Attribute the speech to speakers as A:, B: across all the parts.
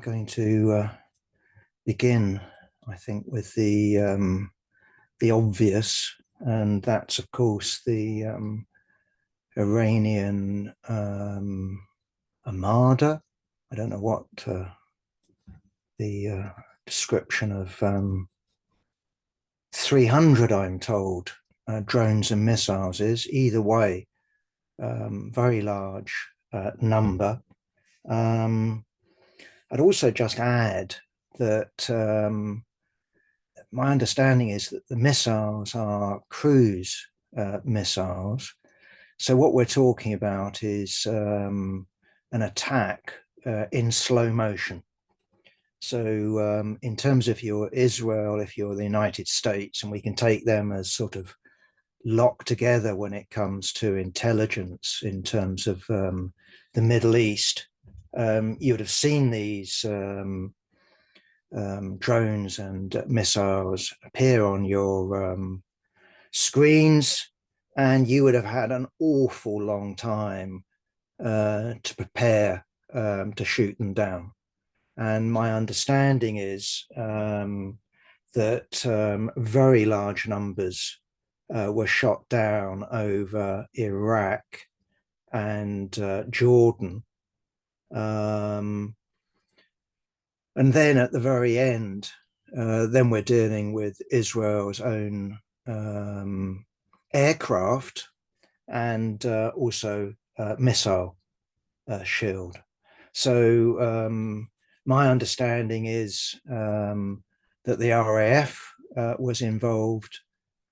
A: going to begin, I think, with the obvious, and that's, of course, the Iranian Armada. I don't know what the description of 300, I'm told, drones and missiles is. Either way, very large number. I'd also just add that my understanding is that the missiles are cruise missiles. So what we're talking about is an attack in slow motion. So in terms of your Israel, if you're the United States, and we can take them as sort of locked together when it comes to intelligence in terms of the Middle East, you would have seen these drones and missiles appear on your screens, and you would have had an awful long time to prepare to shoot them down. And my understanding is that very large numbers were shot down over Iraq and Jordan. And then at the very end, then we're dealing with Israel's own aircraft and also missile shield. So my understanding is that the RAF was involved,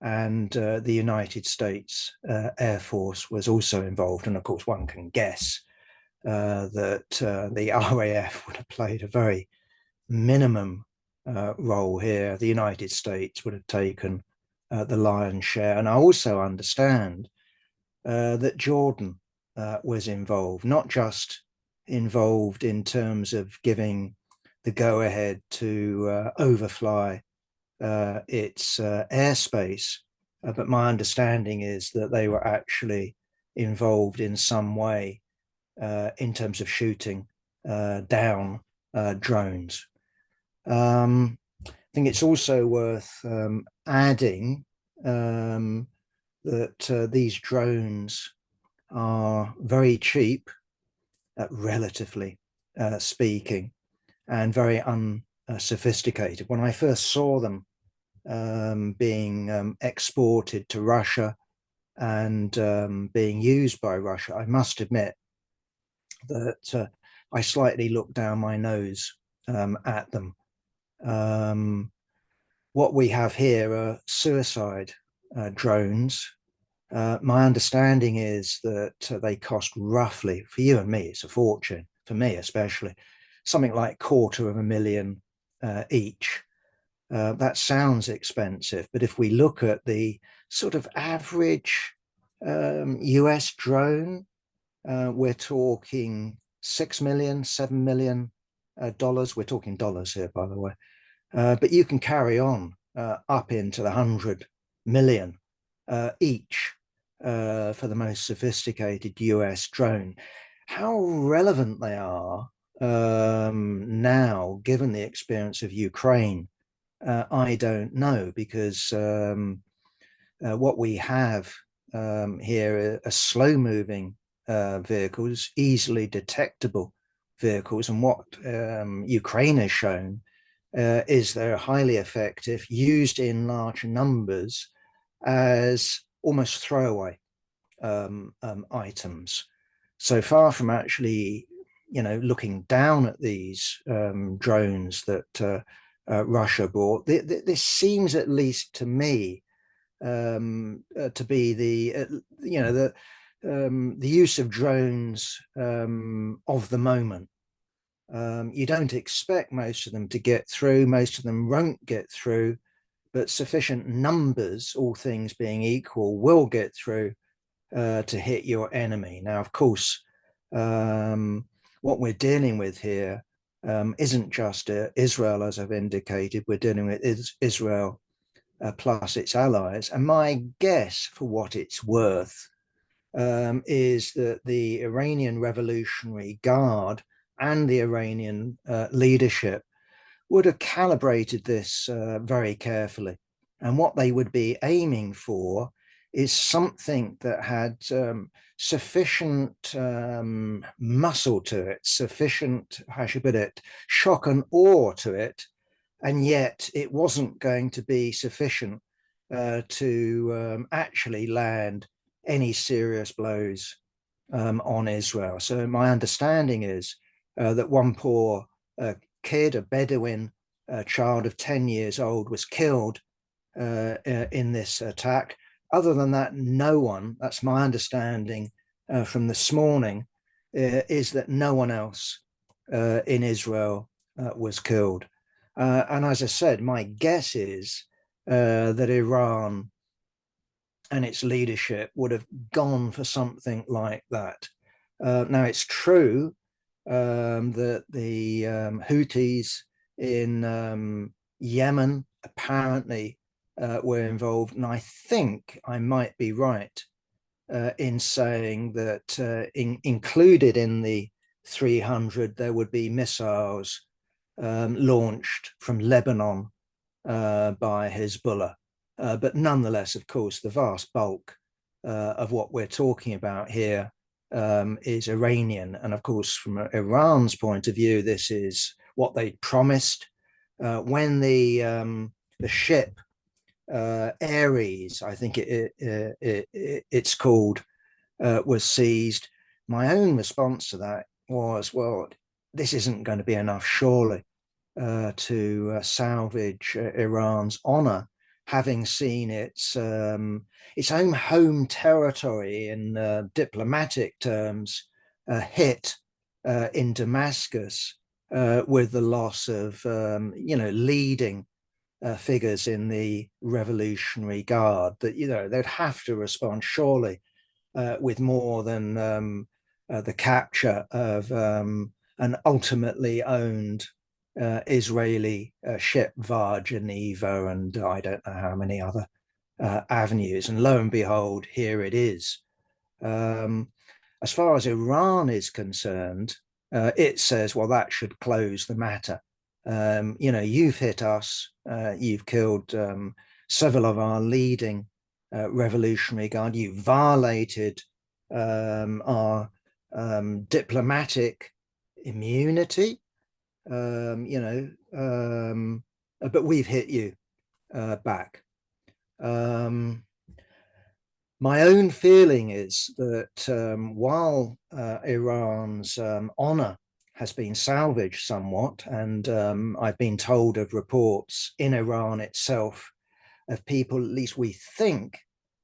A: and the United States Air Force was also involved. And of course, one can guess that the RAF would have played a very minimum role here. The United States would have taken the lion's share. And I also understand that Jordan was involved, not just involved in terms of giving the go-ahead to overfly its airspace, but my understanding is that they were actually involved in some way in terms of shooting down drones. I think it's also worth adding that these drones are very cheap, relatively speaking, and very unsophisticated. When I first saw them being exported to Russia and being used by Russia, I must admit that I slightly looked down my nose at them. What we have here are suicide drones. My understanding is that they cost roughly, for you and me, it's a fortune, for me especially, something like $250,000 each. That sounds expensive, but if we look at the sort of average US drone, we're talking 6 million, $7 million. We're talking dollars here, by the way. But you can carry on up into the 100 million each for the most sophisticated US drone. How relevant they are now, given the experience of Ukraine, I don't know, because what we have here are slow-moving vehicles, easily detectable vehicles, and what Ukraine has shown is they're highly effective, used in large numbers as almost throwaway items. So far from actually, looking down at these drones that Russia bought, this seems, at least to me, to be the use of drones of the moment. You don't expect most of them to get through. Most of them won't get through, but sufficient numbers, all things being equal, will get through to hit your enemy. Now, of course, what we're dealing with here isn't just Israel, as I've indicated. We're dealing with Israel plus its allies. And my guess, for what it's worth, is that the Iranian Revolutionary Guard and the Iranian leadership would have calibrated this very carefully. And what they would be aiming for is something that had sufficient muscle to it, sufficient, how should I put it, shock and awe to it, and yet it wasn't going to be sufficient to actually land any serious blows on Israel. So my understanding is that one poor kid, a Bedouin child of 10 years old, was killed in this attack. Other than that, no one, that's my understanding from this morning, is that no one else in Israel was killed. And as I said, my guess is that Iran and its leadership would have gone for something like that. Now, it's true that the Houthis in Yemen apparently were involved, and I think I might be right in saying that included in the 300 there would be missiles launched from Lebanon by Hezbollah. But nonetheless, of course, the vast bulk of what we're talking about here is Iranian. And of course, from Iran's point of view, this is what they promised. When the ship Ares, I think it's called, was seized, my own response to that was, well, this isn't going to be enough, surely, to salvage Iran's honor, having seen its own home territory in diplomatic terms hit in Damascus with the loss of leading figures in the Revolutionary Guard. That they'd have to respond surely with more than the capture of an ultimately owned Israeli ship, via Geneva, and I don't know how many other avenues. And lo and behold, here it is. As far as Iran is concerned, it says, well, that should close the matter. You've hit us, you've killed several of our leading Revolutionary Guard, you violated our diplomatic immunity, but we've hit you back. My own feeling is that while Iran's honor has been salvaged somewhat, and I've been told of reports in Iran itself of people, at least we think,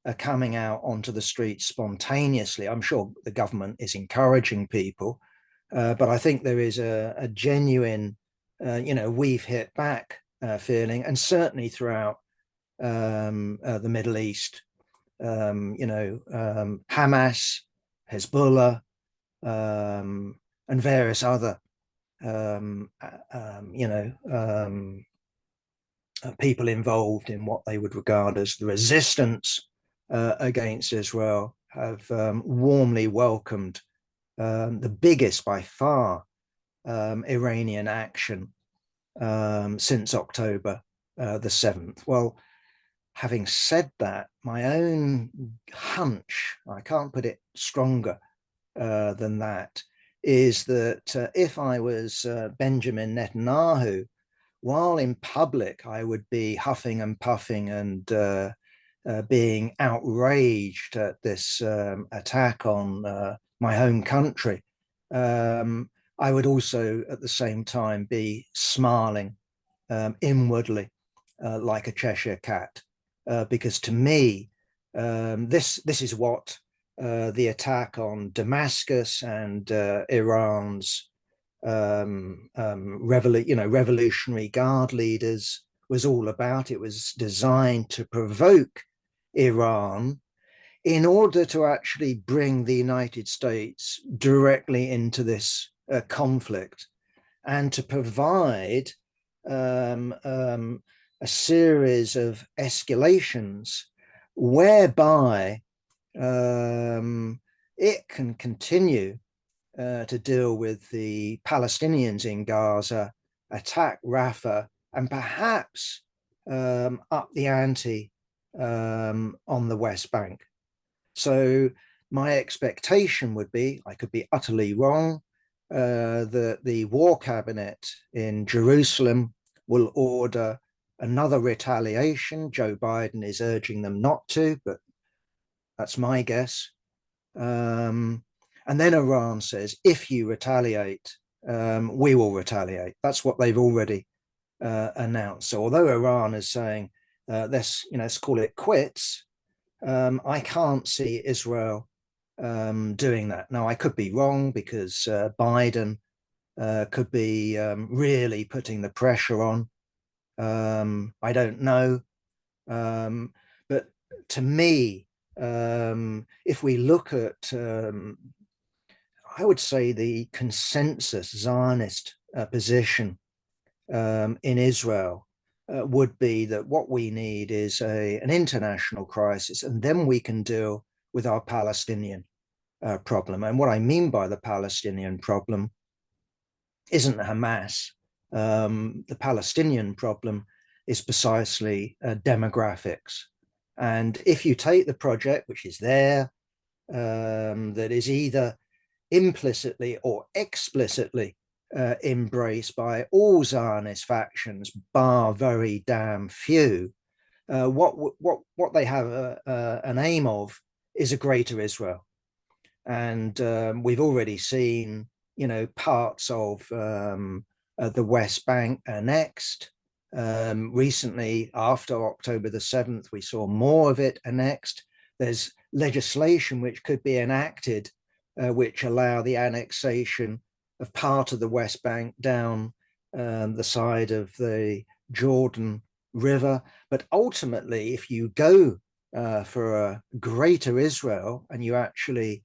A: are coming out onto the streets spontaneously. I'm sure the government is encouraging people, but I think there is a genuine, we've hit back feeling, and certainly throughout the Middle East, Hamas, Hezbollah, and various other, people involved in what they would regard as the resistance against Israel have warmly welcomed the biggest by far Iranian action since October the 7th. Well, having said that, my own hunch, I can't put it stronger than that, is that if I was Benjamin Netanyahu, while in public I would be huffing and puffing and being outraged at this attack on my home country, I would also at the same time be smiling inwardly like a Cheshire cat, because to me, this is what the attack on Damascus and Iran's Revolutionary Guard leaders was all about. It was designed to provoke Iran in order to actually bring the United States directly into this conflict, and to provide a series of escalations whereby it can continue to deal with the Palestinians in Gaza, attack Rafah, and perhaps up the ante on the West Bank. So my expectation would be, I could be utterly wrong, that the war cabinet in Jerusalem will order another retaliation. Joe Biden is urging them not to, but that's my guess. And then Iran says, if you retaliate, we will retaliate. That's what they've already announced. So although Iran is saying, let's call it quits, I can't see Israel doing that. Now, I could be wrong because Biden could be really putting the pressure on. I don't know. But to me, if we look at, I would say, the consensus Zionist position in Israel would be that what we need is an international crisis, and then we can deal with our Palestinian problem. And what I mean by the Palestinian problem isn't Hamas. The Palestinian problem is precisely demographics. And if you take the project, which is there, that is either implicitly or explicitly embraced by all Zionist factions, bar very damn few, what they have an aim of is a greater Israel. And we've already seen, parts of the West Bank annexed. Recently, after October the 7th, we saw more of it annexed. There's legislation which could be enacted, which allow the annexation of part of the West Bank down the side of the Jordan River. But ultimately, if you go for a greater Israel and you actually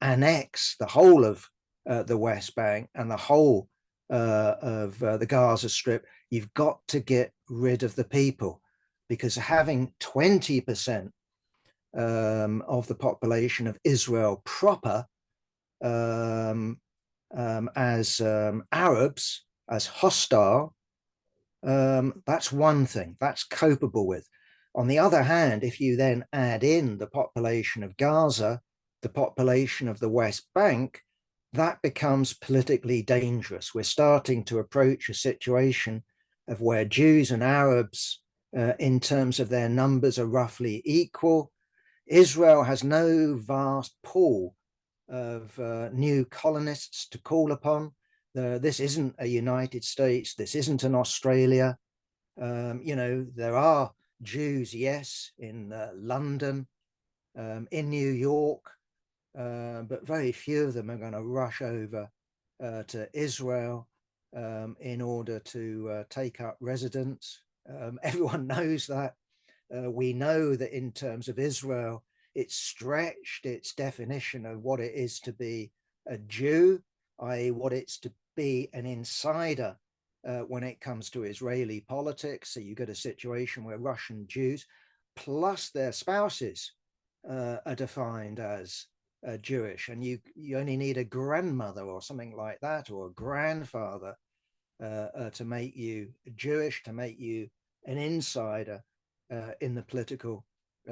A: annex the whole of the West Bank and the whole of the Gaza Strip, you've got to get rid of the people, because having 20% of the population of Israel proper as Arabs, as hostile, that's one thing, that's copable with. On the other hand, if you then add in the population of Gaza, the population of the West Bank, that becomes politically dangerous. We're starting to approach a situation of where Jews and Arabs, in terms of their numbers, are roughly equal. Israel has no vast pool of new colonists to call upon. This isn't a United States. This isn't an Australia. There are Jews, yes, in London, in New York, but very few of them are going to rush over to Israel in order to take up residence. Everyone knows that. We know that in terms of Israel, it's stretched its definition of what it is to be a Jew, i.e., what it's to be an insider when it comes to Israeli politics. So you get a situation where Russian Jews plus their spouses are defined as Jewish, and you only need a grandmother or something like that, or a grandfather to make you Jewish, to make you an insider in the political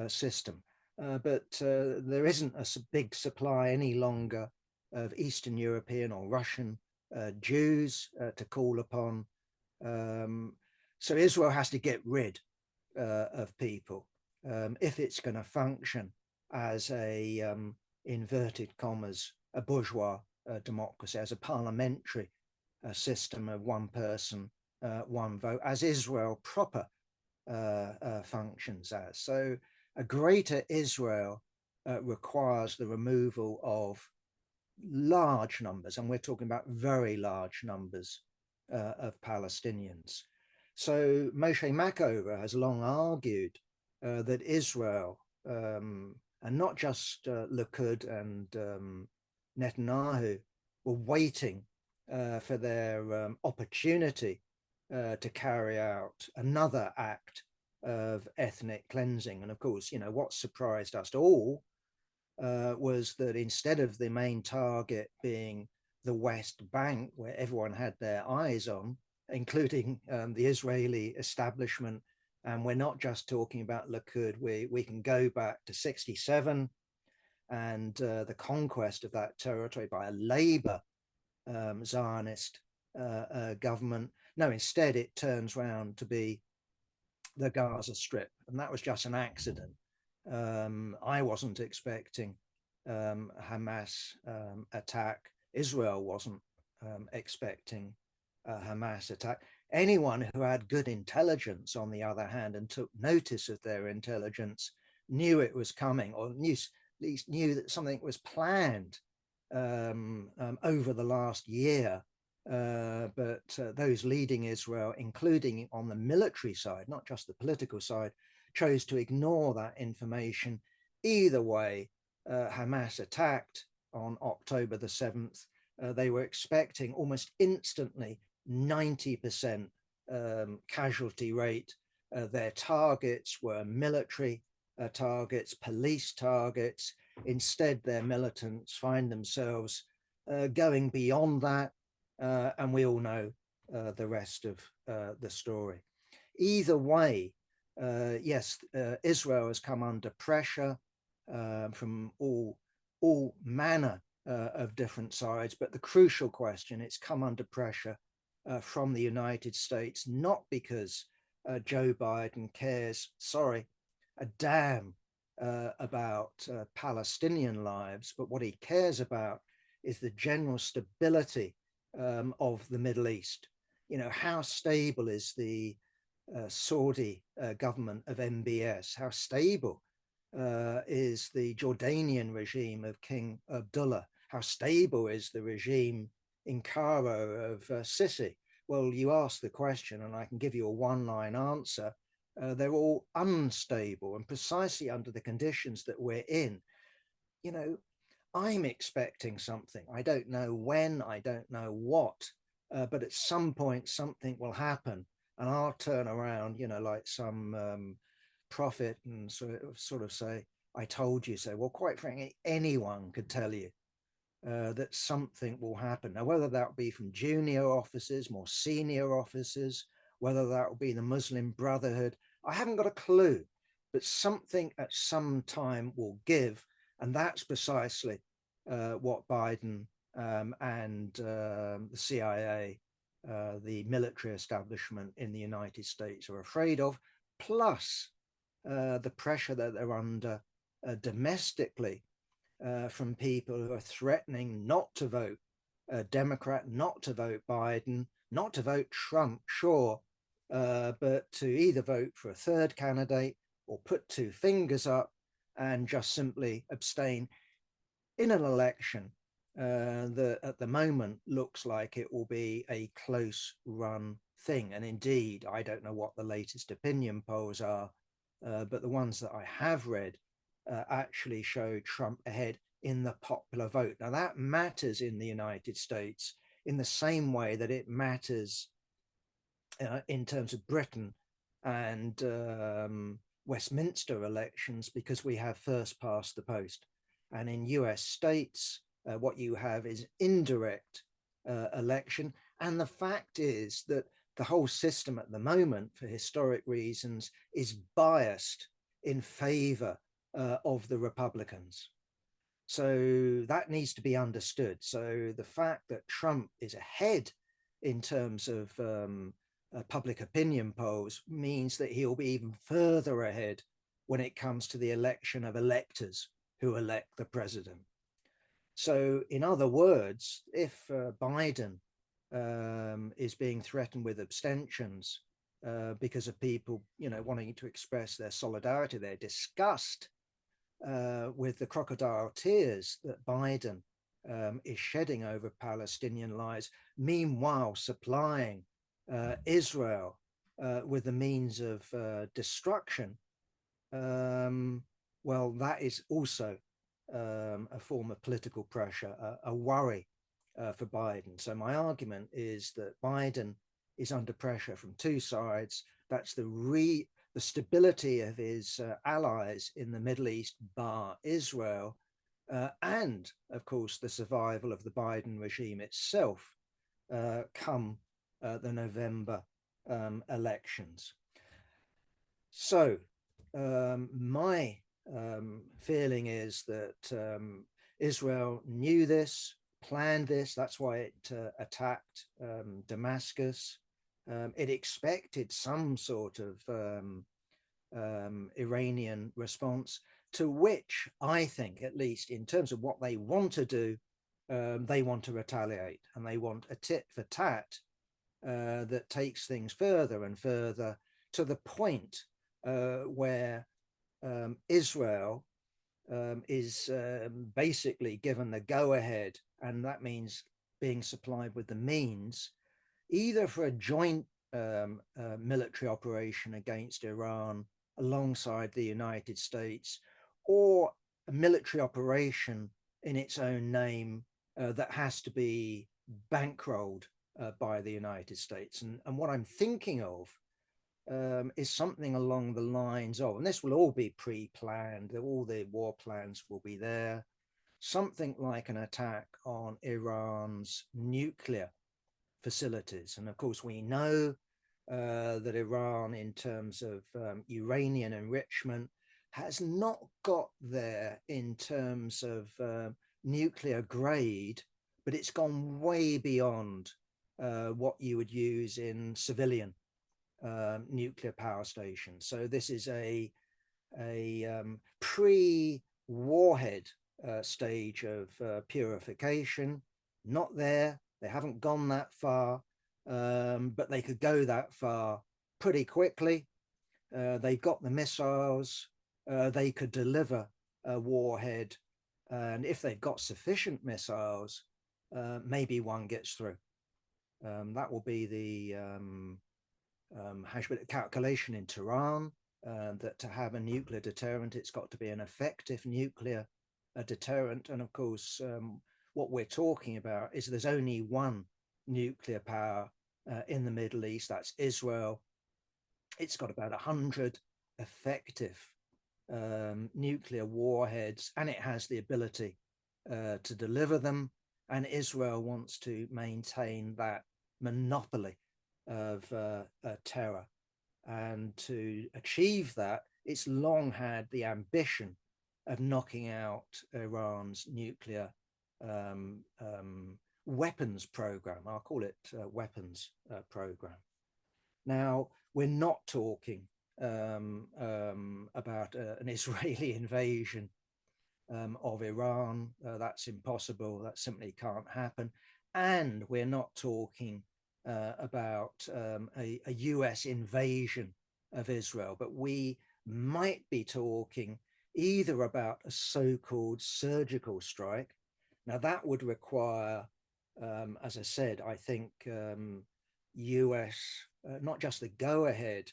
A: system. But there isn't a big supply any longer of Eastern European or Russian Jews to call upon. So Israel has to get rid of people if it's going to function as a inverted commas, a bourgeois democracy, as a parliamentary system of one person, one vote, as Israel proper functions as. So a greater Israel requires the removal of large numbers, and we're talking about very large numbers of Palestinians. So Moshe Machover has long argued that Israel, and not just Likud and Netanyahu, were waiting for their opportunity to carry out another act of ethnic cleansing. And of course, what surprised us all was that instead of the main target being the West Bank, where everyone had their eyes on, including the Israeli establishment, and we're not just talking about Likud, we can go back to 67 and the conquest of that territory by a Labour Zionist government. No, instead it turns around to be the Gaza Strip, and that was just an accident. I wasn't expecting Hamas attack. Israel wasn't expecting a Hamas attack. Anyone who had good intelligence, on the other hand, and took notice of their intelligence, knew it was coming, or at least knew that something was planned over the last year. But those leading Israel, including on the military side, not just the political side, chose to ignore that information. Either way, Hamas attacked on October the 7th. They were expecting almost instantly 90% casualty rate. Their targets were military targets, police targets. Instead, their militants find themselves going beyond that, and we all know the rest of the story. Either way, yes, Israel has come under pressure from all manner of different sides, but the crucial question, it's come under pressure from the United States, not because Joe Biden cares, a damn about Palestinian lives, but what he cares about is the general stability of the Middle East. You know, how stable is the Saudi government of MBS? How stable is the Jordanian regime of King Abdullah? How stable is the regime in Cairo of Sisi? Well, you ask the question, and I can give you a one-line answer. They're all unstable, and precisely under the conditions that we're in, you know, I'm expecting something. I don't know when, I don't know what, but at some point something will happen, and I'll turn around, you know, like some prophet, and sort of say, "I told you so." Well, quite frankly, anyone could tell you that something will happen. Now, whether that will be from junior officers, more senior officers, whether that will be the Muslim Brotherhood, I haven't got a clue, but something at some time will give. And that's precisely what Biden and the CIA, the military establishment in the United States, are afraid of, plus the pressure that they're under domestically from people who are threatening not to vote Democrat, not to vote Biden, not to vote Trump, sure, but to either vote for a third candidate or put two fingers up and just simply abstain in an election that at the moment looks like it will be a close run thing. And indeed, I don't know what the latest opinion polls are, but the ones that I have read actually show Trump ahead in the popular vote. Now, that matters in the United States in the same way that it matters in terms of Britain and Westminster elections, because we have first past the post. And in US states, what you have is indirect election. And the fact is that the whole system at the moment, for historic reasons, is biased in favor of the Republicans. So that needs to be understood. So the fact that Trump is ahead in terms of public opinion polls means that he'll be even further ahead when it comes to the election of electors who elect the president. So, in other words, if Biden is being threatened with abstentions because of people, you know, wanting to express their solidarity, their disgust with the crocodile tears that Biden is shedding over Palestinian lives, meanwhile supplying Israel with the means of destruction, well, that is also a form of political pressure, a worry for Biden. So my argument is that Biden is under pressure from two sides. That's the stability of his allies in the Middle East, bar Israel, and of course the survival of the Biden regime itself come the November elections. So my feeling is that Israel knew this, planned this. That's why it attacked Damascus. It expected some sort of Iranian response, to which I think, at least in terms of what they want to do, they want to retaliate, and they want a tit for tat that takes things further and further, to the point where Israel is basically given the go ahead, and that means being supplied with the means, either for a joint military operation against Iran alongside the United States, or a military operation in its own name that has to be bankrolled by the United States. And what I'm thinking of is something along the lines of, and this will all be pre-planned, all the war plans will be there, something like an attack on Iran's nuclear facilities. And of course, we know that Iran, in terms of uranium enrichment, has not got there in terms of nuclear grade, but it's gone way beyond what you would use in civilian nuclear power stations. So this is a pre-warhead stage of purification. Not there. They haven't gone that far, but they could go that far pretty quickly. They've got the missiles. They could deliver a warhead. And if they've got sufficient missiles, maybe one gets through. That will be the calculation in Tehran, that to have a nuclear deterrent, it's got to be an effective nuclear deterrent. And of course, what we're talking about is there's only one nuclear power in the Middle East, that's Israel. It's got about 100 effective nuclear warheads, and it has the ability to deliver them. And Israel wants to maintain that monopoly of terror. And to achieve that, it's long had the ambition of knocking out Iran's nuclear weapons program. I'll call it weapons program. Now, we're not talking about an Israeli invasion of Iran. That's impossible. That simply can't happen. And we're not talking about a US invasion of Israel, but we might be talking either about a so-called surgical strike. Now, that would require, as I said, I think US, not just the go-ahead.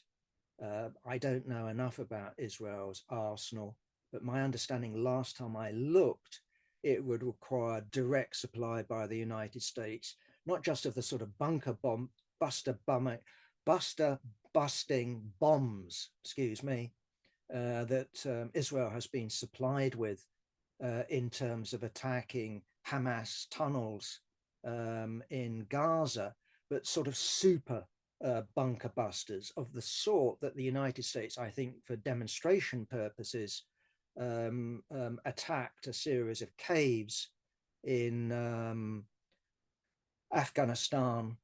A: I don't know enough about Israel's arsenal, but my understanding last time I looked, it would require direct supply by the United States, not just of the sort of buster busting bombs, that Israel has been supplied with in terms of attacking Hamas tunnels in Gaza, but sort of super bunker busters of the sort that the United States, I think, for demonstration purposes, attacked a series of caves in Afghanistan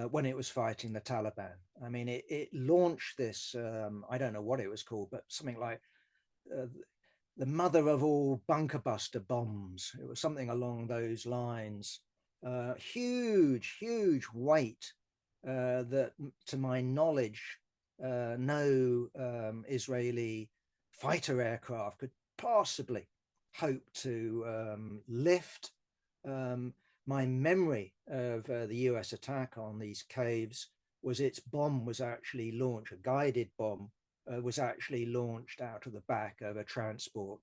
A: when it was fighting the Taliban. I mean, it launched this, I don't know what it was called, but something like the mother of all bunker buster bombs. It was something along those lines. Huge, huge weight that, to my knowledge, no Israeli fighter aircraft could possibly hope to lift. My memory of the US attack on these caves was its bomb was actually launched, a guided bomb was actually launched out of the back of a transport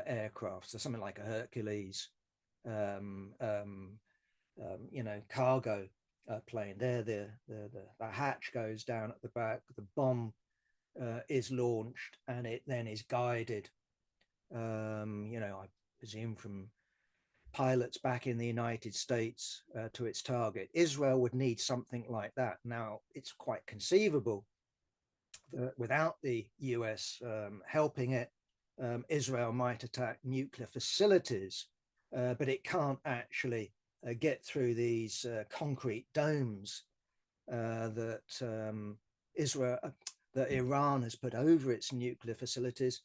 A: aircraft. So something like a Hercules, cargo plane. There, the hatch goes down at the back, the bomb is launched, and it then is guided. presume from pilots back in the United States to its target. Israel would need something like that. Now, it's quite conceivable that without the US helping it, Israel might attack nuclear facilities, but it can't actually get through these concrete domes that Israel, that Iran has put over its nuclear facilities,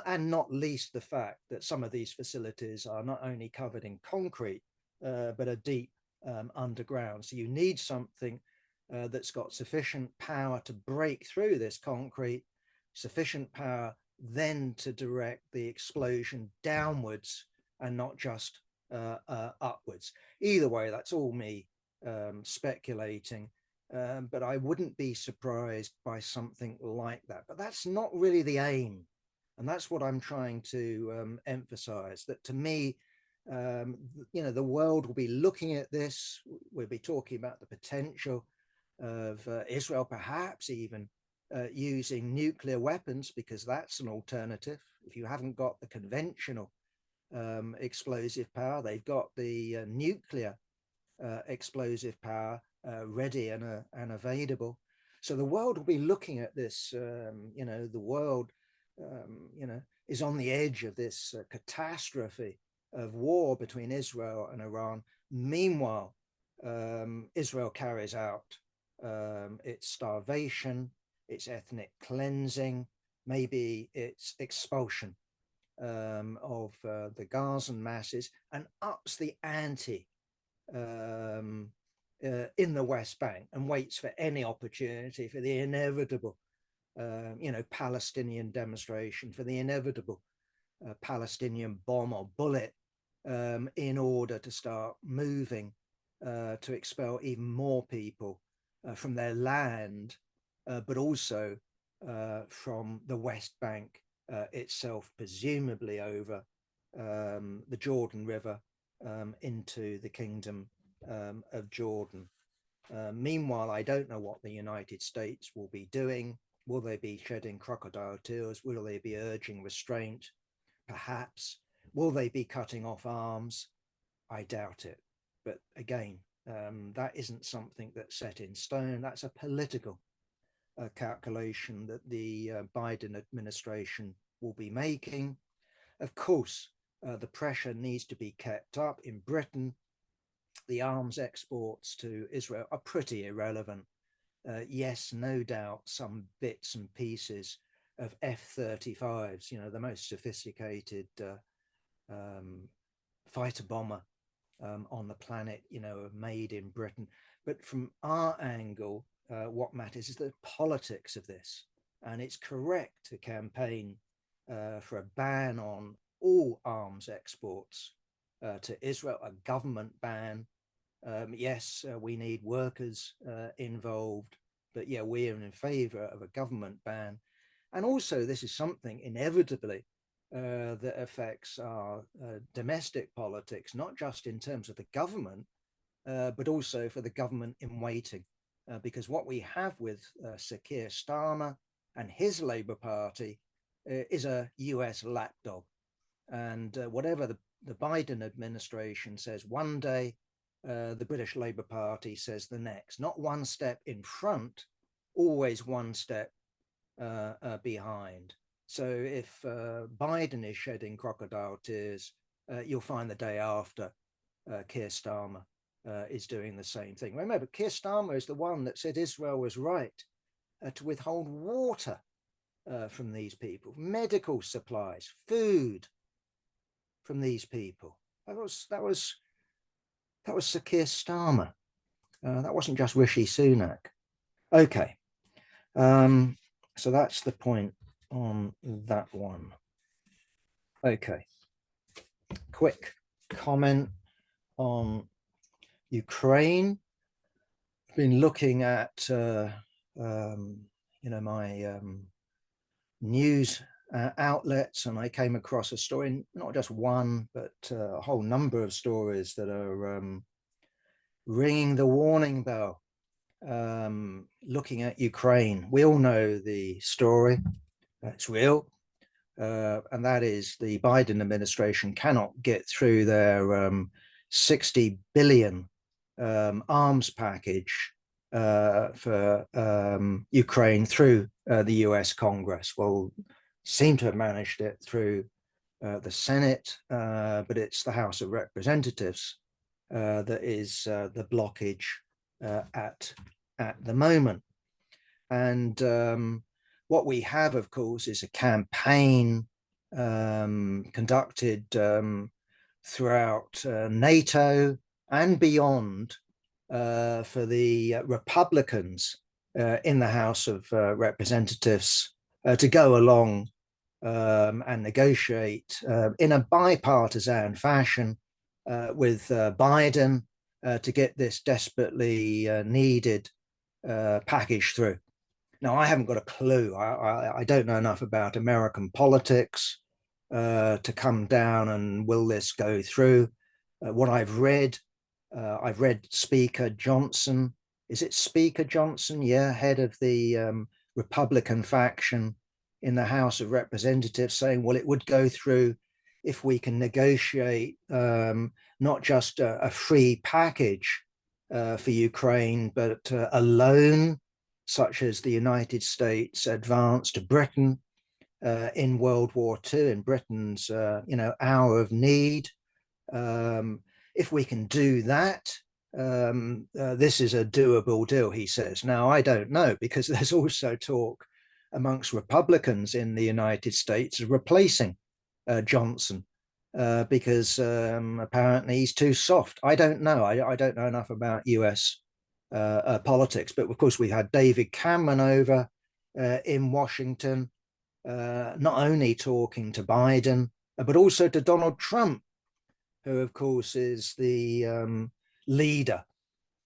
A: and not least the fact that some of these facilities are not only covered in concrete, but are deep underground. So you need something that's got sufficient power to break through this concrete, sufficient power then to direct the explosion downwards and not just upwards. Either way, that's all me speculating. But I wouldn't be surprised by something like that. But that's not really the aim. And that's what I'm trying to emphasize, that to me, the world will be looking at this. We'll be talking about the potential of Israel perhaps even using nuclear weapons, because that's an alternative. If you haven't got the conventional explosive power, they've got the nuclear explosive power ready and available. So the world will be looking at this. The world, is on the edge of this catastrophe of war between Israel and Iran. Meanwhile, Israel carries out its starvation, its ethnic cleansing, maybe its expulsion of the Gazan masses, and ups the ante in the West Bank, and waits for any opportunity for the inevitable, Palestinian demonstration, for the inevitable Palestinian bomb or bullet, in order to start moving to expel even more people from their land, but also from the West Bank itself, presumably over the Jordan River into the Kingdom of Jordan. Meanwhile, I don't know what the United States will be doing. Will they be shedding crocodile tears? Will they be urging restraint? Perhaps. Will they be cutting off arms? I doubt it. But again, that isn't something that's set in stone. That's a political calculation that the Biden administration will be making. Of course, the pressure needs to be kept up. In Britain, the arms exports to Israel are pretty irrelevant. Yes, no doubt some bits and pieces of F-35s, the most sophisticated fighter bomber on the planet, made in Britain. But from our angle, what matters is the politics of this. And it's correct to campaign for a ban on all arms exports to Israel, a government ban. Yes, we need workers involved, but yeah, we're in favor of a government ban. And also, this is something inevitably that affects our domestic politics, not just in terms of the government, but also for the government in waiting. Because what we have with Sir Keir Starmer and his Labour Party is a US lapdog. And whatever the Biden administration says one day, the British Labour Party says the next. Not one step in front, always one step behind. So if Biden is shedding crocodile tears, you'll find the day after Keir Starmer is doing the same thing. Remember, Keir Starmer is the one that said Israel was right to withhold water from these people, medical supplies, food from these people. That was Sir Keir Starmer. That wasn't just Rishi Sunak. Okay, so that's the point on that one. Okay, quick comment on Ukraine. I've been looking at my news outlets, and I came across a story, not just one, but a whole number of stories that are ringing the warning bell. Looking at Ukraine, we all know the story. It's real. and that is the Biden administration cannot get through their 60 billion arms package for Ukraine through the US Congress. Well, seem to have managed it through the Senate, but it's the House of Representatives that is the blockage at the moment. And what we have, of course, is a campaign conducted throughout NATO and beyond for the Republicans in the House of Representatives to go along and negotiate in a bipartisan fashion with Biden to get this desperately needed package through. Now, I haven't got a clue. I don't know enough about American politics to come down and will this go through. What I've read Speaker Johnson. Is it Speaker Johnson? Yeah, head of the Republican faction in the House of Representatives, saying, well, it would go through if we can negotiate not just a free package for Ukraine, but a loan, such as the United States advanced Britain in World War II, in Britain's hour of need. If we can do that, this is a doable deal, he says. Now, I don't know, because there's also talk amongst Republicans in the United States of replacing Johnson because apparently he's too soft. I don't know. I don't know enough about US politics, but of course we had David Cameron over in Washington, not only talking to Biden, but also to Donald Trump, who of course is the leader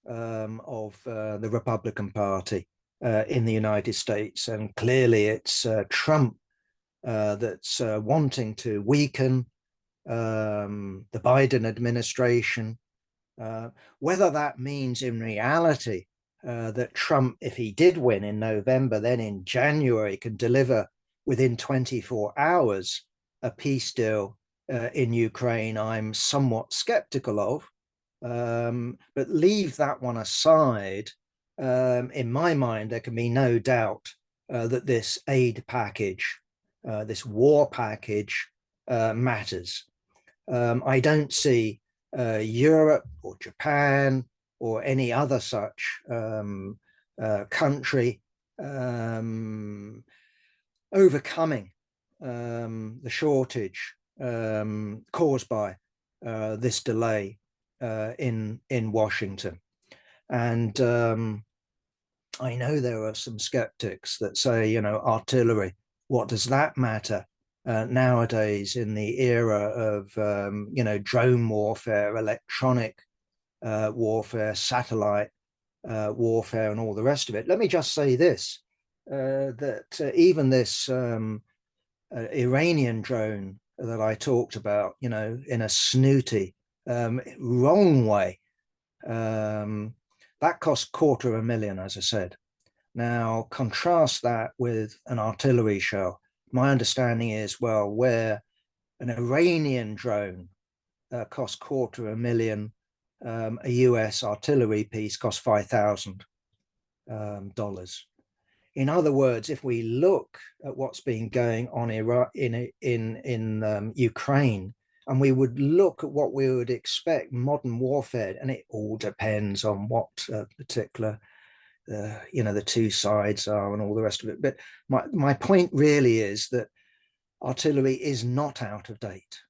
A: of the Republican Party in the United States. And clearly it's Trump that's wanting to weaken the Biden administration. Whether that means in reality that Trump, if he did win in November, then in January can deliver within 24 hours a peace deal in Ukraine, I'm somewhat skeptical of. But leave that one aside. In my mind, there can be no doubt that this aid package, this war package, matters. I don't see Europe or Japan or any other such country overcoming the shortage caused by this delay in Washington. And I know there are some skeptics that say, artillery, what does that matter nowadays in the era of, drone warfare, electronic warfare, satellite warfare, and all the rest of it. Let me just say this, that even this Iranian drone that I talked about, in a snooty, wrong way, that cost $250,000, as I said. Now, contrast that with an artillery shell. My understanding is, well, where an Iranian drone costs $250,000, a US artillery piece costs $5,000. In other words, if we look at what's been going on in Ukraine, and we would look at what we would expect modern warfare, and it all depends on what particular, the two sides are and all the rest of it. But my point really is that artillery is not out of date.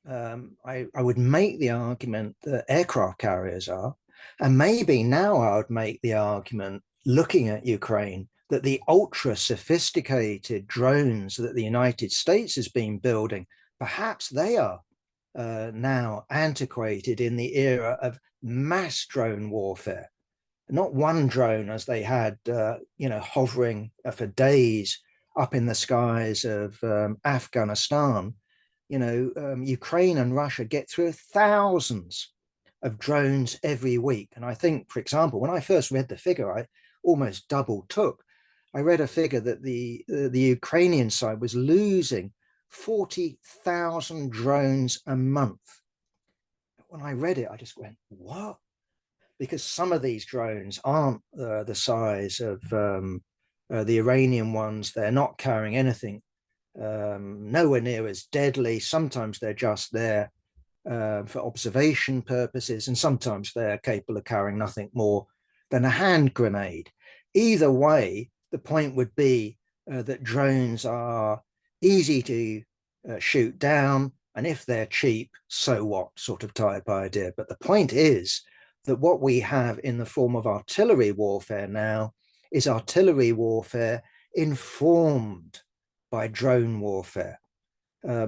A: I would make the argument that aircraft carriers are, and maybe now I would make the argument, looking at Ukraine, that the ultra sophisticated drones that the United States has been building, perhaps they are now antiquated in the era of mass drone warfare. Not one drone as they had, hovering for days up in the skies of Afghanistan. Ukraine and Russia get through thousands of drones every week. And I think, for example, when I first read the figure, I almost double took. I read a figure that the Ukrainian side was losing 40,000 drones a month. When I read it, I just went, what? Because some of these drones aren't the size of the Iranian ones. They're not carrying anything nowhere near as deadly. Sometimes they're just there for observation purposes, and sometimes they're capable of carrying nothing more than a hand grenade. Either way, the point would be that drones are easy to shoot down, and if they're cheap, so what sort of type idea. But the point is that what we have in the form of artillery warfare now is artillery warfare informed by drone warfare.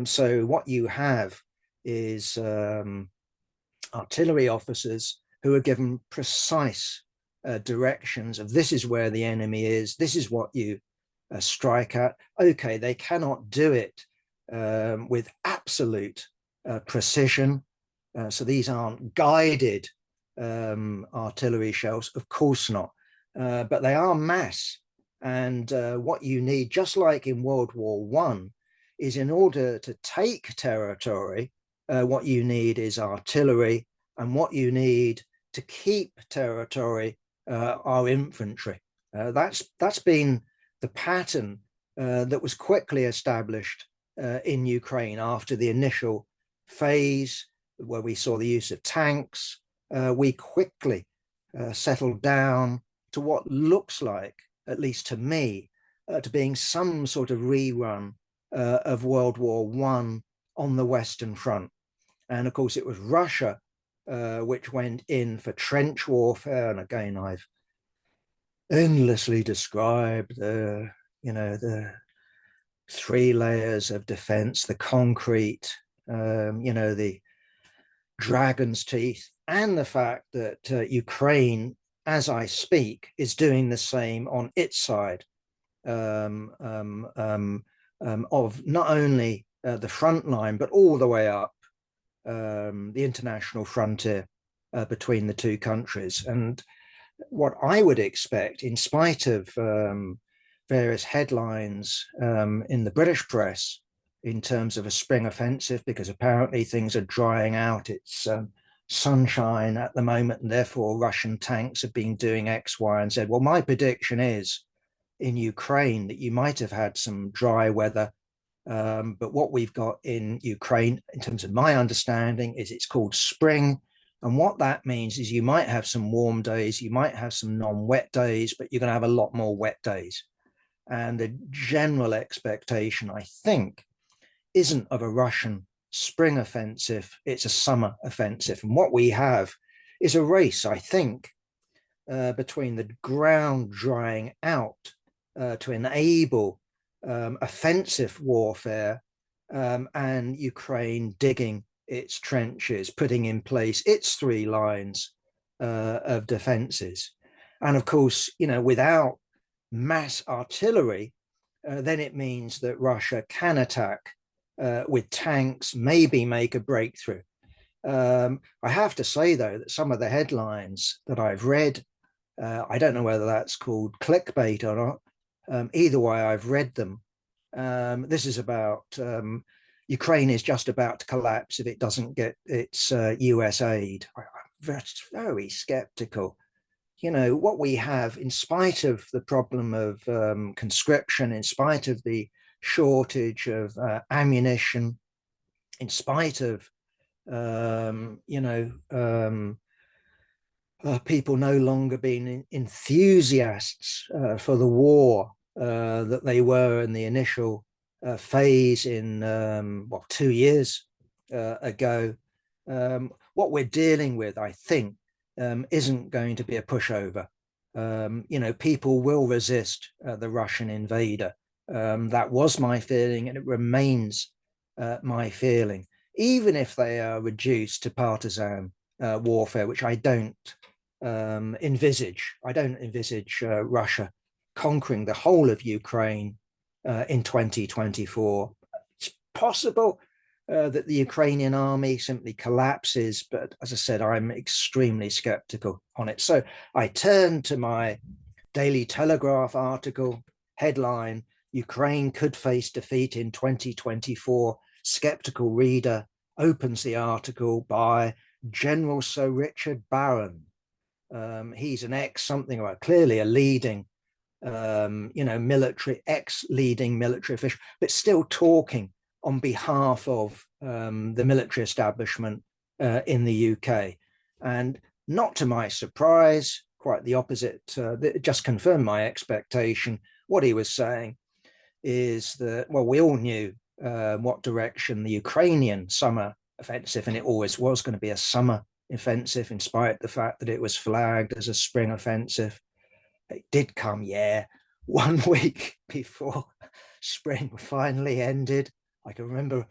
A: So what you have is artillery officers who are given precise directions of this is where the enemy is, this is what you strike at. Okay, they cannot do it with absolute precision. So these aren't guided artillery shells, of course not, but they are mass. And what you need, just like in World War I, is in order to take territory, what you need is artillery, and what you need to keep territory are infantry. That's been the pattern that was quickly established in Ukraine after the initial phase where we saw the use of tanks. We quickly settled down to what looks like, at least to me, to being some sort of rerun of World War I on the Western Front. And of course, it was Russia which went in for trench warfare. And again, I've endlessly described the 3 layers of defense, the concrete, the dragon's teeth, and the fact that Ukraine, as I speak, is doing the same on its side of not only the front line, but all the way up the international frontier between the two countries. And what I would expect, in spite of various headlines in the British press in terms of a spring offensive, because apparently things are drying out, it's sunshine at the moment, and therefore Russian tanks have been doing X, Y, and Z. Well, my prediction is in Ukraine that you might have had some dry weather, but what we've got in Ukraine, in terms of my understanding, is it's called spring. And what that means is you might have some warm days, you might have some non-wet days, but you're going to have a lot more wet days. And the general expectation, I think, isn't of a Russian spring offensive, it's a summer offensive. And what we have is a race, I think, between the ground drying out to enable offensive warfare and Ukraine digging its trenches, putting in place its 3 lines of defenses. And of course, without mass artillery, then it means that Russia can attack with tanks, maybe make a breakthrough. I have to say, though, that some of the headlines that I've read, I don't know whether that's called clickbait or not. Either way, I've read them. This is about Ukraine is just about to collapse if it doesn't get its US aid. I'm very skeptical. What we have, in spite of the problem of conscription, in spite of the shortage of ammunition, in spite of people no longer being enthusiasts for the war that they were in the initial phase in 2 years ago. What we're dealing with, I think, isn't going to be a pushover. People will resist the Russian invader. That was my feeling, and it remains my feeling, even if they are reduced to partisan warfare, which I don't envisage. I don't envisage Russia conquering the whole of Ukraine in 2024. It's possible that the Ukrainian army simply collapses, but as I said, I'm extremely skeptical on it. So I turn to my Daily Telegraph article headline: Ukraine could face defeat in 2024. Skeptical reader opens the article by General Sir Richard Barron. He's an ex something, or clearly a leading, military, ex-leading military official, but still talking on behalf of the military establishment in the UK. And not to my surprise, quite the opposite, it just confirmed my expectation. What he was saying is that, well, we all knew what direction the Ukrainian summer offensive, and it always was going to be a summer offensive, in spite of the fact that it was flagged as a spring offensive. It did come, 1 week before spring finally ended. I can remember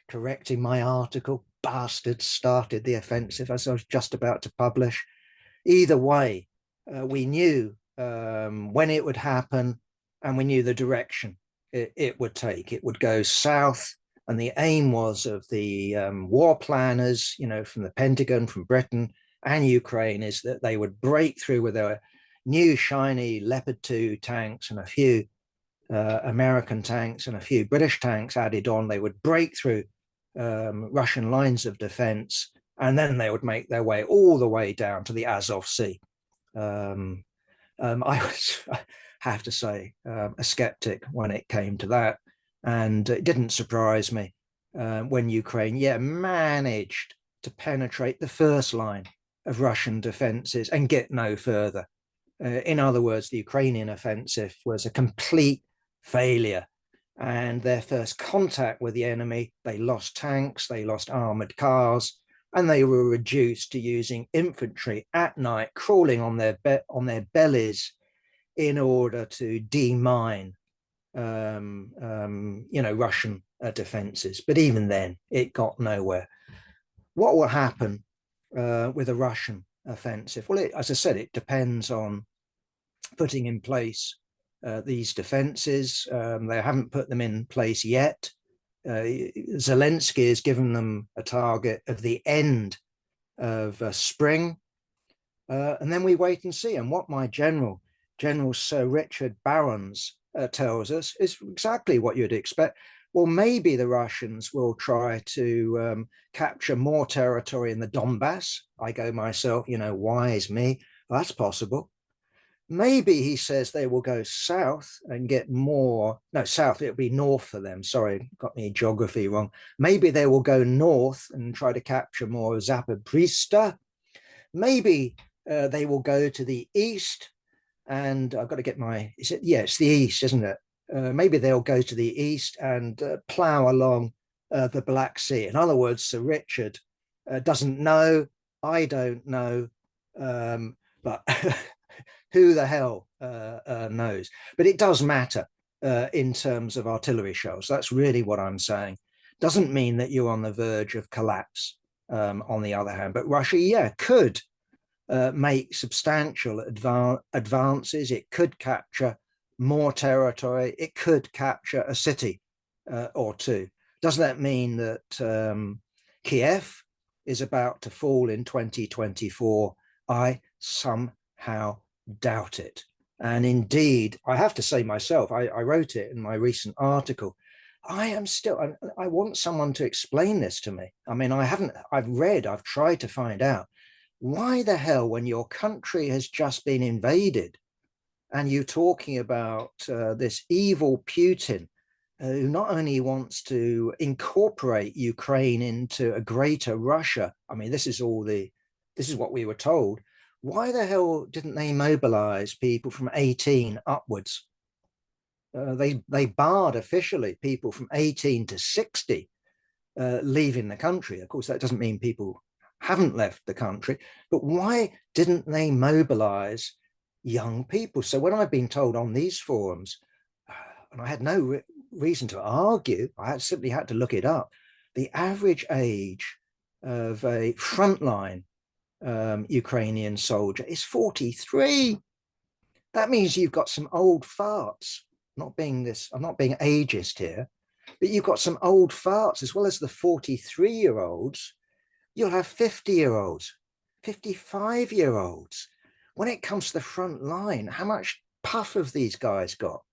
A: correcting my article, bastards started the offensive, as I was just about to publish. Either way, we knew when it would happen, and we knew the direction it would take. It would go south, and the aim was of the war planners, from the Pentagon, from Britain and Ukraine, is that they would break through with their new shiny Leopard 2 tanks and a few American tanks and a few British tanks added on. They would break through Russian lines of defense, and then they would make their way all the way down to the Azov Sea. I was, I have to say, a skeptic when it came to that. And it didn't surprise me when Ukraine, managed to penetrate the first line of Russian defenses and get no further. In other words, the Ukrainian offensive was a complete failure. And their first contact with the enemy, they lost tanks, they lost armored cars, and they were reduced to using infantry at night, crawling on their bellies in order to demine, Russian defenses. But even then, it got nowhere. What will happen with a Russian offensive? Well, as I said, it depends on putting in place these defenses. They haven't put them in place yet. Zelensky has given them a target of the end of spring, and then we wait and see. And what my General Sir Richard Barons tells us is exactly what you'd expect. Well, maybe the Russians will try to capture more territory in the Donbass. I go myself, wise me, that's possible. Maybe, he says, they will go south and get more. No, south, it'll be north for them. Sorry, got me geography wrong. Maybe they will go north and try to capture more Zaporizhzhia. Maybe they will go to the east, and I've got to get my, it's the east, isn't it? Maybe they'll go to the east and plow along the Black Sea. In other words, Sir Richard doesn't know, I don't know, but who the hell knows? But it does matter in terms of artillery shells. That's really what I'm saying. Doesn't mean that you're on the verge of collapse, on the other hand. But Russia, could make substantial advances. It could capture more territory. It could capture a city or two. Does that mean that Kiev is about to fall in 2024? I somehow doubt it. And indeed, I have to say myself, I wrote it in my recent article, I want someone to explain this to me. I mean, I've tried to find out why the hell, when your country has just been invaded and you're talking about this evil Putin, who not only wants to incorporate Ukraine into a greater Russia. I mean, this is what we were told. Why the hell didn't they mobilize people from 18 upwards? They barred officially people from 18 to 60 leaving the country. Of course, that doesn't mean people haven't left the country, but why didn't they mobilize young people? So when I've been told on these forums, and I had no reason to argue, I simply had to look it up, the average age of a frontline Ukrainian soldier is 43. That means you've got some old farts. I'm not being ageist here, but you've got some old farts as well as the 43-year-olds. You'll have 50-year-olds, 55-year-olds. When it comes to the front line, how much puff have these guys got?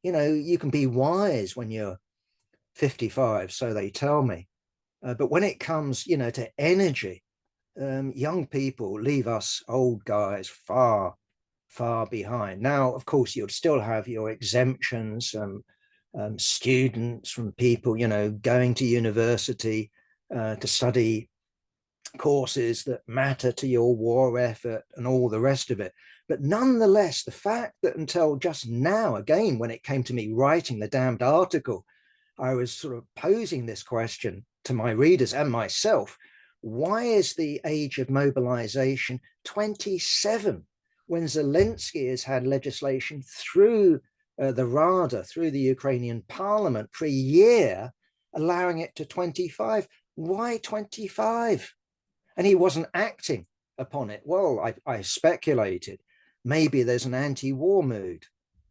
A: you can be wise when you're 55, so they tell me. But when it comes, to energy, young people leave us old guys far, far behind. Now, of course, you'll still have your exemptions, students from people, going to university to study courses that matter to your war effort and all the rest of it. But nonetheless, the fact that until just now, again, when it came to me writing the damned article, I was sort of posing this question to my readers and myself. Why is the age of mobilization 27 when Zelensky has had legislation through the Rada, through the Ukrainian parliament for a year, allowing it to 25? Why 25? And he wasn't acting upon it. Well, I speculated maybe there's an anti-war mood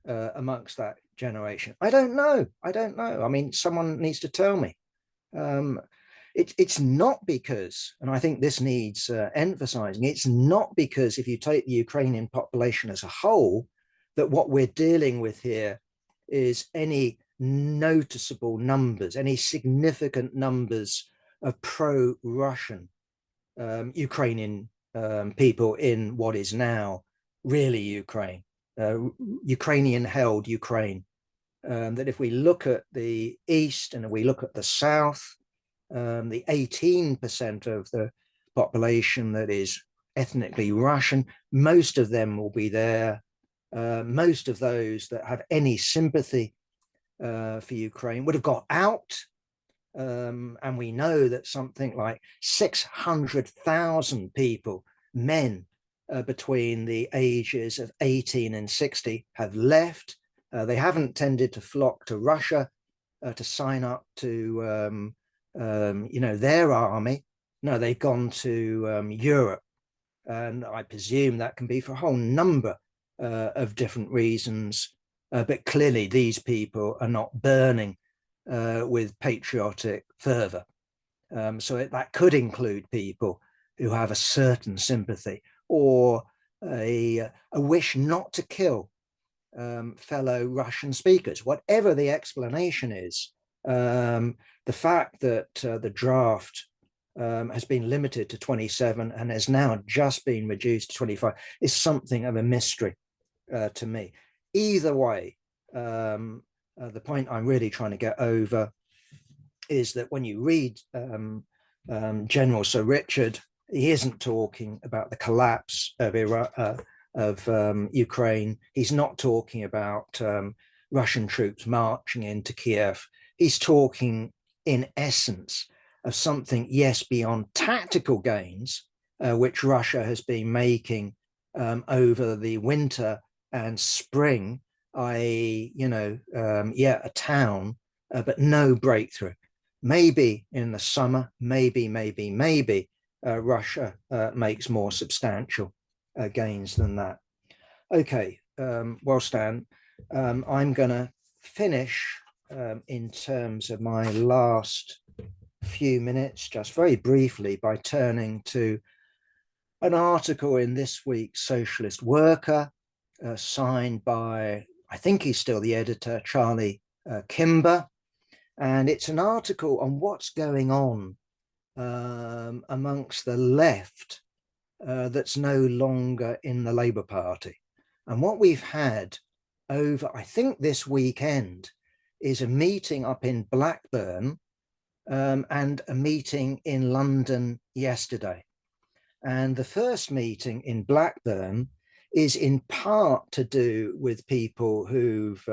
A: amongst that generation. I don't know. I mean, someone needs to tell me. It's not because, and I think this needs emphasizing, it's not because if you take the Ukrainian population as a whole, that what we're dealing with here is any noticeable numbers, any significant numbers of pro-Russian Ukrainian people in what is now really Ukraine, Ukrainian held Ukraine. That if we look at the east and we look at the south, the 18% of the population that is ethnically Russian, most of them will be there. Most of those that have any sympathy for Ukraine would have got out. And we know that something like 600,000 people, men between the ages of 18 and 60, have left. They haven't tended to flock to Russia to sign up to, their army. No, they've gone to Europe. And I presume that can be for a whole number of different reasons. But clearly, these people are not burning with patriotic fervor. So that could include people who have a certain sympathy or a wish not to kill fellow Russian speakers. Whatever the explanation is, the fact that the draft has been limited to 27 and has now just been reduced to 25 is something of a mystery to me. Either way, the point I'm really trying to get over is that when you read General Sir Richard, he isn't talking about the collapse of Ukraine. He's not talking about Russian troops marching into Kiev. He's talking, in essence, of something, yes, beyond tactical gains, which Russia has been making over the winter and spring, a town, but no breakthrough. Maybe in the summer, maybe Russia makes more substantial gains than that. Okay, well, Stan, I'm going to finish in terms of my last few minutes, just very briefly, by turning to an article in this week's Socialist Worker, signed by, I think he's still the editor, Charlie Kimber. And it's an article on what's going on amongst the left that's no longer in the Labour Party. And what we've had over, I think, this weekend is a meeting up in Blackburn and a meeting in London yesterday. And the first meeting in Blackburn is in part to do with people who've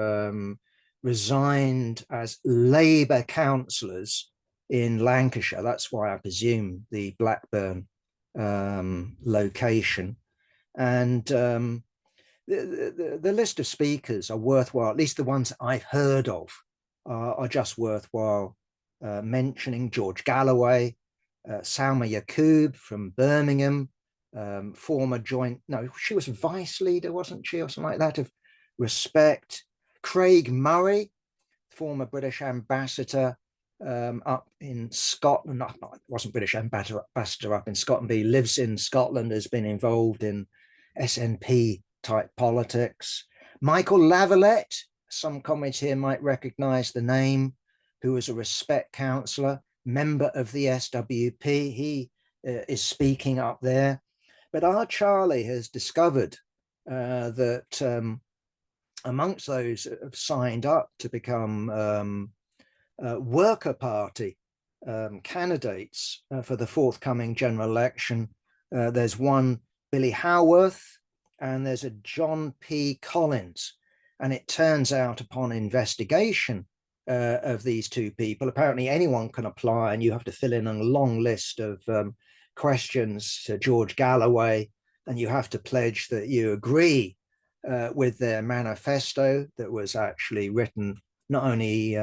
A: resigned as Labour councillors in Lancashire. That's why I presume the Blackburn location. And the list of speakers are worthwhile, at least the ones I've heard of are just worthwhile mentioning. George Galloway, Salma Yaqub from Birmingham, former she was vice leader, wasn't she, or something like that, of Respect. Craig Murray, former British ambassador up in Scotland. No, wasn't British ambassador up in Scotland, but he lives in Scotland, has been involved in SNP type politics. Michael Lavalette, some comrades here might recognize the name, who was a respect councillor, member of the SWP. He is speaking up there. But our Charlie has discovered that amongst those that have signed up to become worker party candidates for the forthcoming general election, there's one Billy Howarth and there's a John P. Collins. And it turns out upon investigation of these two people, apparently anyone can apply and you have to fill in a long list of questions to George Galloway, and you have to pledge that you agree with their manifesto that was actually written not only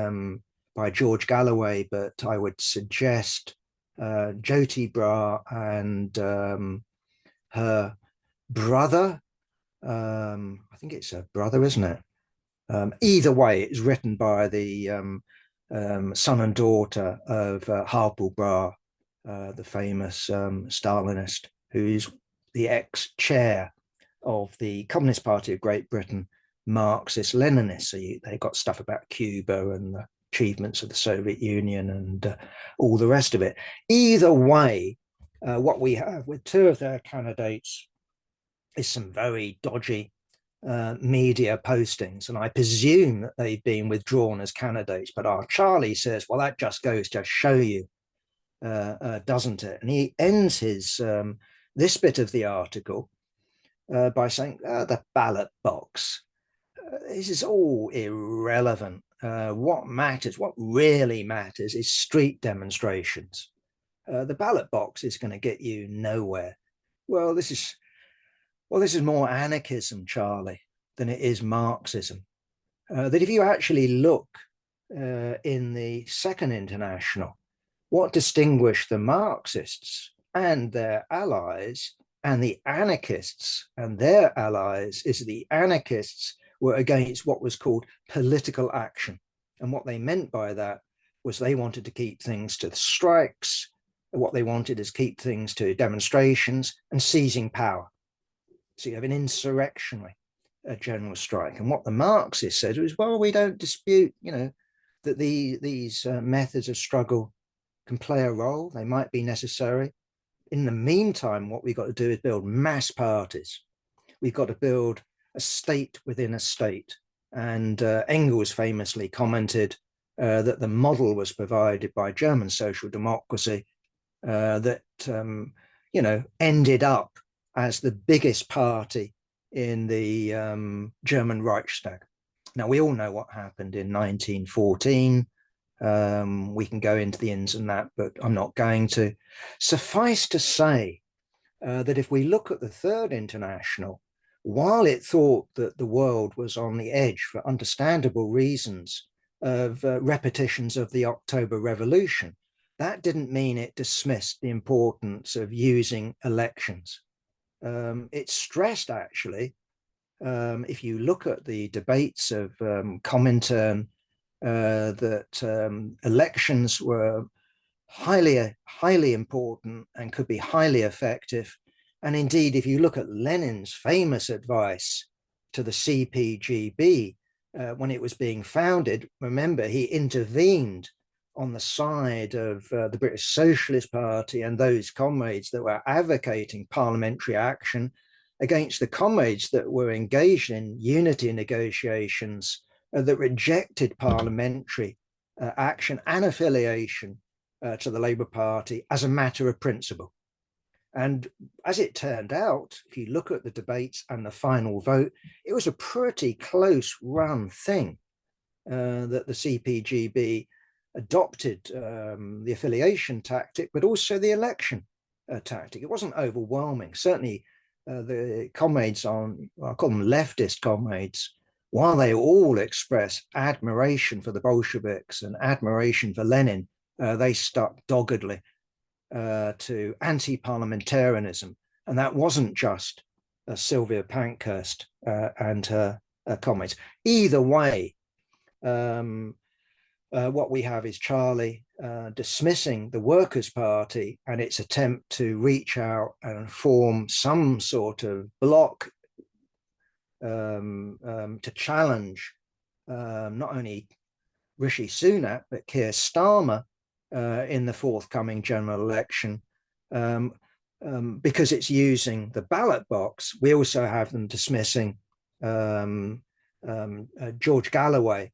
A: by George Galloway, but I would suggest Jyoti Bra and her brother. I think it's a brother, isn't it? Either way, it's written by the son and daughter of Harpal Bra, the famous Stalinist, who is the ex-chair of the Communist Party of Great Britain, Marxist-Leninists. So they got stuff about Cuba and the achievements of the Soviet Union and all the rest of it. Either way, what we have with two of their candidates is some very dodgy media postings, and I presume that they've been withdrawn as candidates. But our Charlie says, well, that just goes to show you, doesn't it? And he ends his this bit of the article by saying the ballot box. This is all irrelevant. What matters, what really matters, is street demonstrations. The ballot box is going to get you nowhere. Well, this is more anarchism, Charlie, than it is Marxism. That if you actually look in the Second International, what distinguished the Marxists and their allies and the anarchists and their allies is the anarchists were against what was called political action. And what they meant by that was they wanted to keep things to the strikes. What they wanted is keep things to demonstrations and seizing power. So you have an insurrectionary general strike. And what the Marxists said was, well, we don't dispute, that these methods of struggle can play a role. They might be necessary. In the meantime, what we've got to do is build mass parties. We've got to build a state within a state. And Engels famously commented that the model was provided by German social democracy that, ended up as the biggest party in the German Reichstag. Now, we all know what happened in 1914. We can go into the ins and that, but I'm not going to. Suffice to say that if we look at the Third International, while it thought that the world was on the edge for understandable reasons of repetitions of the October Revolution, that didn't mean it dismissed the importance of using elections. It stressed, actually, if you look at the debates of Comintern, that elections were highly important and could be highly effective. And indeed, if you look at Lenin's famous advice to the CPGB when it was being founded, remember, he intervened on the side of the British Socialist Party and those comrades that were advocating parliamentary action against the comrades that were engaged in unity negotiations that rejected parliamentary action and affiliation to the Labour Party as a matter of principle. And as it turned out, if you look at the debates and the final vote, it was a pretty close run thing that the CPGB adopted the affiliation tactic, but also the election tactic. It wasn't overwhelming. Certainly the comrades I'll call them leftist comrades, while they all express admiration for the Bolsheviks and admiration for Lenin, they stuck doggedly to anti-parliamentarianism. And that wasn't just Sylvia Pankhurst and her comrades. Either way, what we have is Charlie dismissing the Workers' Party and its attempt to reach out and form some sort of bloc to challenge not only Rishi Sunak, but Keir Starmer in the forthcoming general election, because it's using the ballot box. We also have them dismissing George Galloway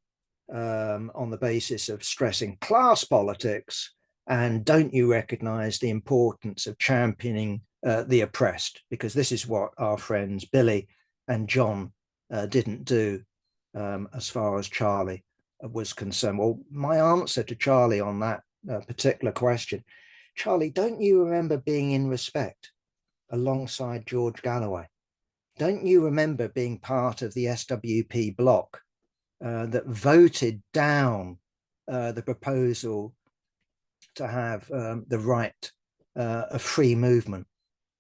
A: on the basis of stressing class politics. And don't you recognize the importance of championing the oppressed? Because this is what our friends Billy and John didn't do as far as Charlie was concerned. Well, my answer to Charlie on that particular question, Charlie, don't you remember being in Respect alongside George Galloway? Don't you remember being part of the SWP bloc that voted down the proposal to have the right of free movement,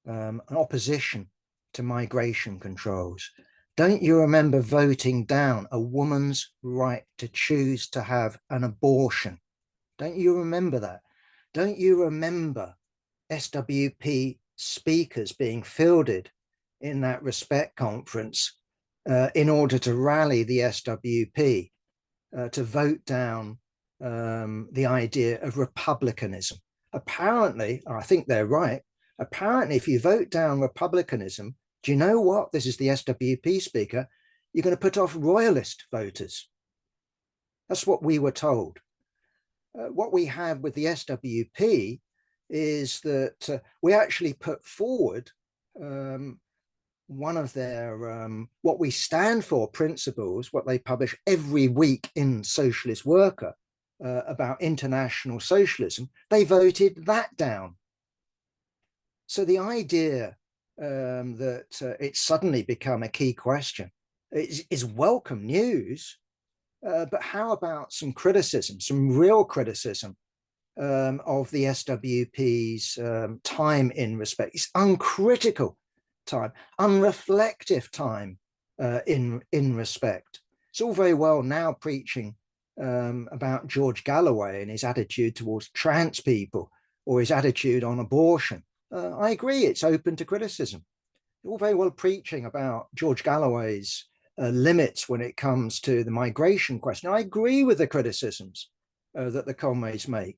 A: an opposition to migration controls? Don't you remember voting down a woman's right to choose to have an abortion? Don't you remember that? Don't you remember SWP speakers being fielded in that Respect conference in order to rally the SWP to vote down the idea of republicanism? Apparently, I think they're right. Apparently, if you vote down republicanism, do you know what? This is the SWP speaker. You're going to put off royalist voters. That's what we were told. What we have with the SWP is that we actually put forward one of their what we stand for principles, what they publish every week in Socialist Worker about international socialism. They voted that down. So the idea that it's suddenly become a key question is welcome news. But how about some criticism, some real criticism of the SWP's time in Respect? It's uncritical time, unreflective time in Respect. It's all very well now preaching about George Galloway and his attitude towards trans people or his attitude on abortion. I agree, it's open to criticism. All very well preaching about George Galloway's limits when it comes to the migration question. I agree with the criticisms that the comrades make.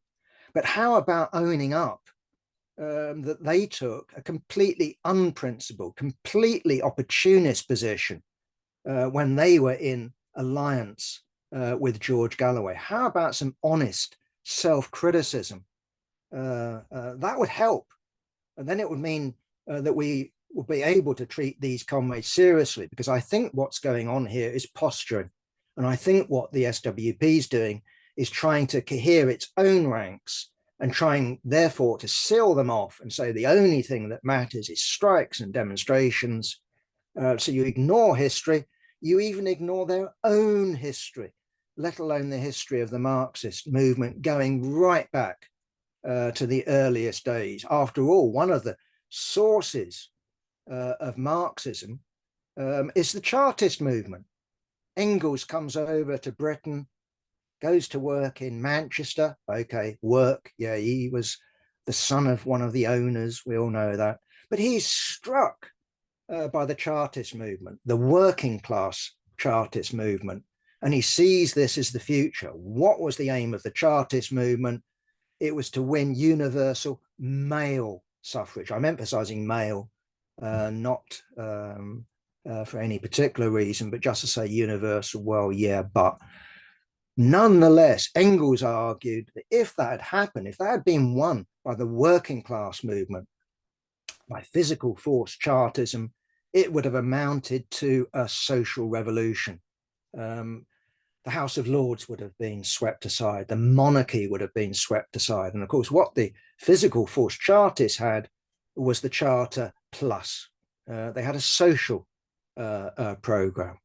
A: But how about owning up that they took a completely unprincipled, completely opportunist position when they were in alliance with George Galloway? How about some honest self-criticism? That would help. And then it would mean that we will be able to treat these comrades seriously, because I think what's going on here is posturing. And I think what the SWP is doing is trying to cohere its own ranks and trying, therefore, to seal them off and say the only thing that matters is strikes and demonstrations. So you ignore history, you even ignore their own history, let alone the history of the Marxist movement going right back to the earliest days. After all, one of the sources of Marxism is the Chartist movement. Engels comes over to Britain, goes to work in Manchester. Okay, work. Yeah, he was the son of one of the owners. We all know that. But he's struck by the Chartist movement, the working class Chartist movement. And he sees this as the future. What was the aim of the Chartist movement? It was to win universal male suffrage. I'm emphasizing male, not for any particular reason, but just to say universal. Well, yeah, but nonetheless, Engels argued that if that had happened, if that had been won by the working class movement, by physical force Chartism, it would have amounted to a social revolution. The House of Lords would have been swept aside. The monarchy would have been swept aside. And of course, what the physical force Chartists had was the Charter Plus. They had a social program.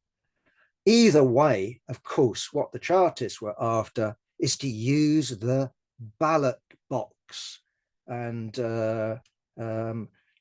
A: Either way, of course, what the Chartists were after is to use the ballot box. And to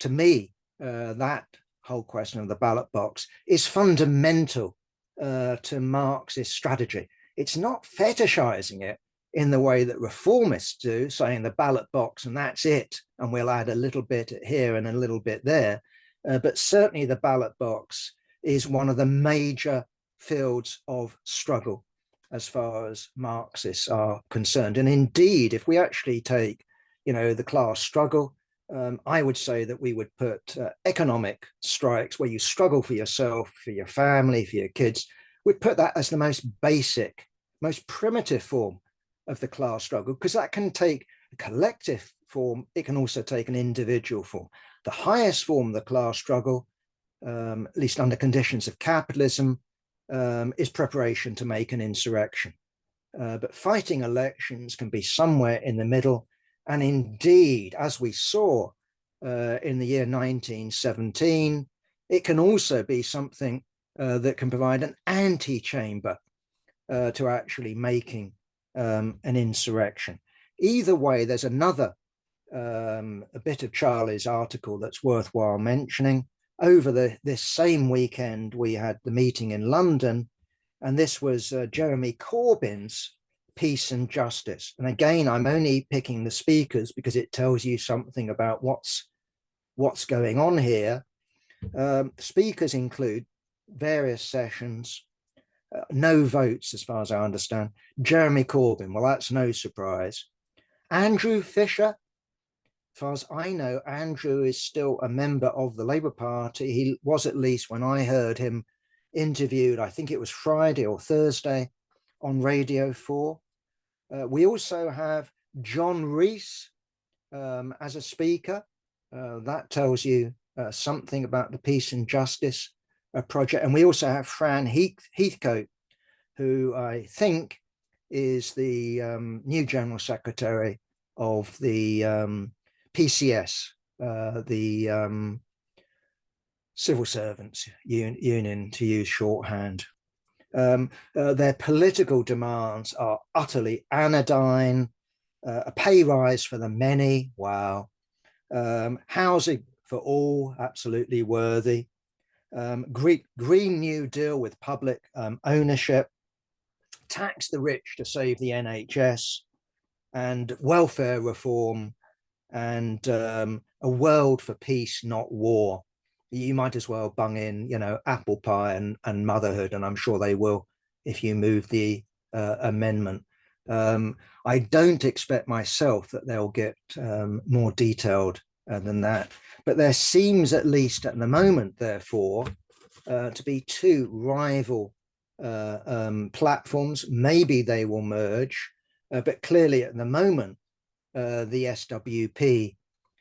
A: me, that whole question of the ballot box is fundamental to Marxist strategy. It's not fetishizing it in the way that reformists do, saying the ballot box and that's it, and we'll add a little bit here and a little bit there. But certainly the ballot box is one of the major fields of struggle as far as Marxists are concerned. And indeed, if we actually take, the class struggle, I would say that we would put economic strikes where you struggle for yourself, for your family, for your kids. We'd put that as the most basic, most primitive form of the class struggle, because that can take a collective form. It can also take an individual form. The highest form of the class struggle, at least under conditions of capitalism, is preparation to make an insurrection. But fighting elections can be somewhere in the middle. And indeed, as we saw in the year 1917, it can also be something that can provide an antechamber to actually making an insurrection. Either way, there's another a bit of Charlie's article that's worthwhile mentioning. Over this same weekend, we had the meeting in London, and this was Jeremy Corbyn's Peace and Justice. And again, I'm only picking the speakers because it tells you something about what's going on here. Speakers include various sessions, no votes as far as I understand. Jeremy Corbyn, well, that's no surprise. Andrew Fisher, as far as I know, Andrew is still a member of the Labour Party. He was, at least when I heard him interviewed, I think it was Friday or Thursday on Radio 4. We also have John Rees as a speaker. That tells you something about the Peace and Justice project. And we also have Fran Heathcote, who I think is the new General Secretary of the PCS, the Civil Servants Union, to use shorthand. Their political demands are utterly anodyne. A pay rise for the many, wow. Housing for all, absolutely worthy. Green New Deal with public ownership. Tax the rich to save the NHS. And welfare reform, and a world for peace, not war. You might as well bung in, apple pie and motherhood, and I'm sure they will if you move the amendment. I don't expect myself that they'll get more detailed than that, but there seems, at least at the moment, therefore, to be two rival platforms. Maybe they will merge, but clearly at the moment, the SWP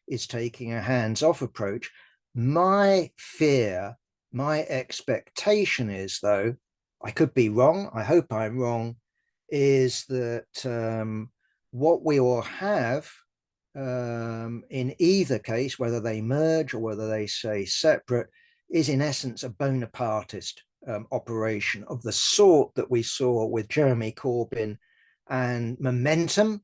A: is taking a hands-off approach. My fear, my expectation is, though, I could be wrong, I hope I'm wrong, is that what we will have in either case, whether they merge or whether they stay separate, is in essence a Bonapartist operation of the sort that we saw with Jeremy Corbyn and Momentum,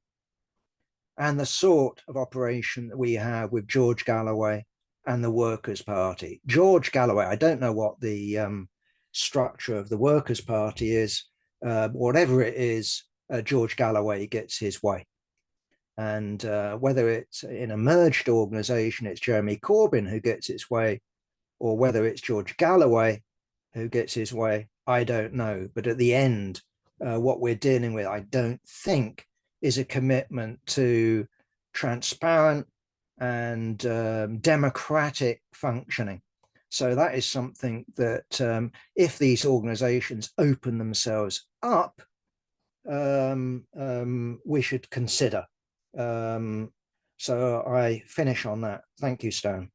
A: and the sort of operation that we have with George Galloway and the Workers' Party. George Galloway, I don't know what the structure of the Workers' Party is. Whatever it is, George Galloway gets his way. And whether it's in a merged organization, it's Jeremy Corbyn who gets his way, or whether it's George Galloway who gets his way, I don't know. But at the end, what we're dealing with, I don't think, is a commitment to transparent and democratic functioning. So that is something that if these organizations open themselves up, we should consider. So I finish on that. Thank you, Stan.